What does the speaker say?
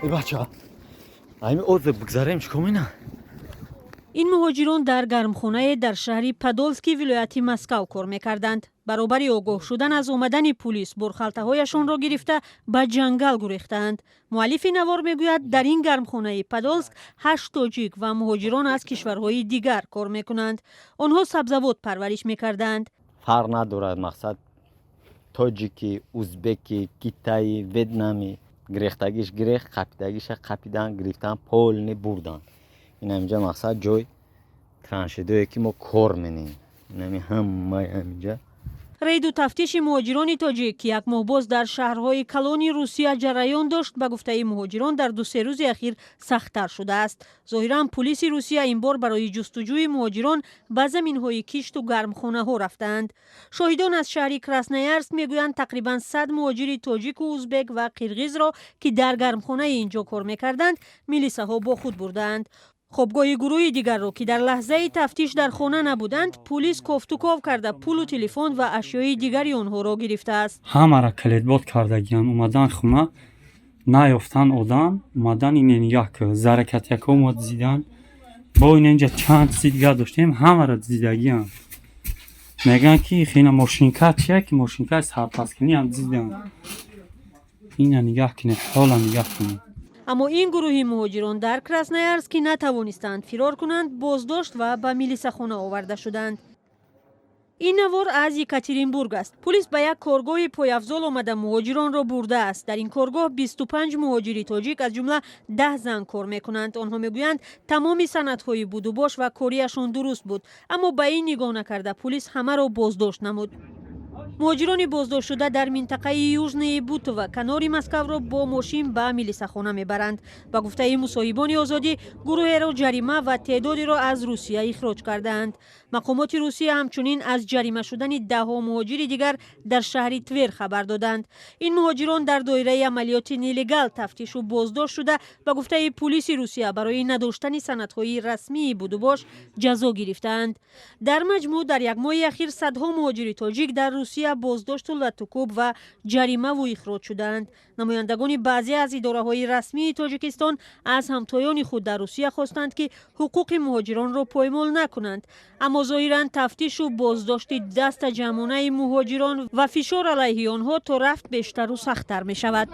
بچه‌ها همین عضو بگذاریم چیکار می‌کنن؟ این مهاجران در گرمخانه در شهر پادولسکی ولایت مسکو کار می‌کردند. برابر آگاه شدن از آمدن پلیس برخالته‌هایشان را گرفته به جنگل گریختند. مؤلف نوار میگوید در این گرمخانه پادولسک 8 تاجیک و مهاجران از کشورهای دیگر کار می‌کنند. آنها سبزیجات پرورش می‌کردند. فرق ندارد مقصد تاجیکی، ازبکی، کیتایی، ویتنامی گریختگیش گریخت، قپیدگیش قپیدن، گرفتن پول بردن. این همینجا مقصد جای ترانشیدویی که ما کار می‌کنیم. این همینجا رید و تفتیش مهاجران تاجیک که یک ماه باز در شهرهای کلونی روسیه جریان داشت به گفته مهاجران در 2-3 روز اخیر سخت‌تر شده است. ظاهراً پلیس روسیه این بار برای جستجوی مهاجران به زمین‌های کشت و گرمخانه‌ها رفتند. شاهدان از شهر کراسنویارسک میگویند تقریباً 100 مهاجر تاجیک و ازبک و قرغیز را که در گرمخانه اینجا کار می‌کردند میلیساها با خود بردند. خوابگاه گروه دیگر را که در لحظه تفتیش در خانه نبودند پلیس کافت و کاو کرده پول و تلفن و اشیای دیگری آنها را گرفته است. همه را کلیدباد کردگیان اومدن خونه نیافتن آدم اومدن این یک زرکت یک اومد زیدن با این اینجا چند چیز دیگه داشتیم همه را زیدگیان میگن که خیلی ماشینکت چیه که ماشینکت سرپسکنی هم زیدن این نگاه کنید حالا نگاه کنید. اما این گروه مهاجران در کراسنویارسک نتوانستند فرار کنند، بازداشت و به میلیساخانه آورده شدند. این نوار از یکاترینبورگ است. پلیس به یک کارگاه پایافزال آمده مهاجران را برده است. در این کارگاه 25 مهاجر تاجیک از جمله 10 زن کار میکنند. آنها میگویند تمام سندهای بود و باش و کاریشان درست بود، اما به این نگاه نکرده پلیس همه را بازداشت نمود. مهاجران بازداشت شده در منطقه یوژنی بوتو و کنار مسکو را با ماشین به میلیساخانه میبرند. با گفته مصاحبان آزادی گروه را جریمه و تعدادی را از روسیه اخراج کردند. مقامات روسیه همچنین از جریمه شدن 10 مهاجر دیگر در شهر تویر خبر دادند. این مهاجران در دایره عملیات نیلیگال تفتیش و بازداشت شده و گفته پلیس روسیه برای نداشتن سندهای رسمی بود و باش جزا گرفتند. در مجموع در یک ماه اخیر صدها مهاجر تاجیک در روسیه بازداشت و توکوب و جریمه و اخراج شدند. نمایندگان بعضی از اداره‌های رسمی تاجیکستان از همتایان خود در روسیه خواستند که حقوق مهاجران را پایمال نکنند، اما ظاهراً تفتیش و بازداشت دست جمعانه مهاجران و فشار علیه آنها تا رفت بیشتر و سخت‌تر می شود.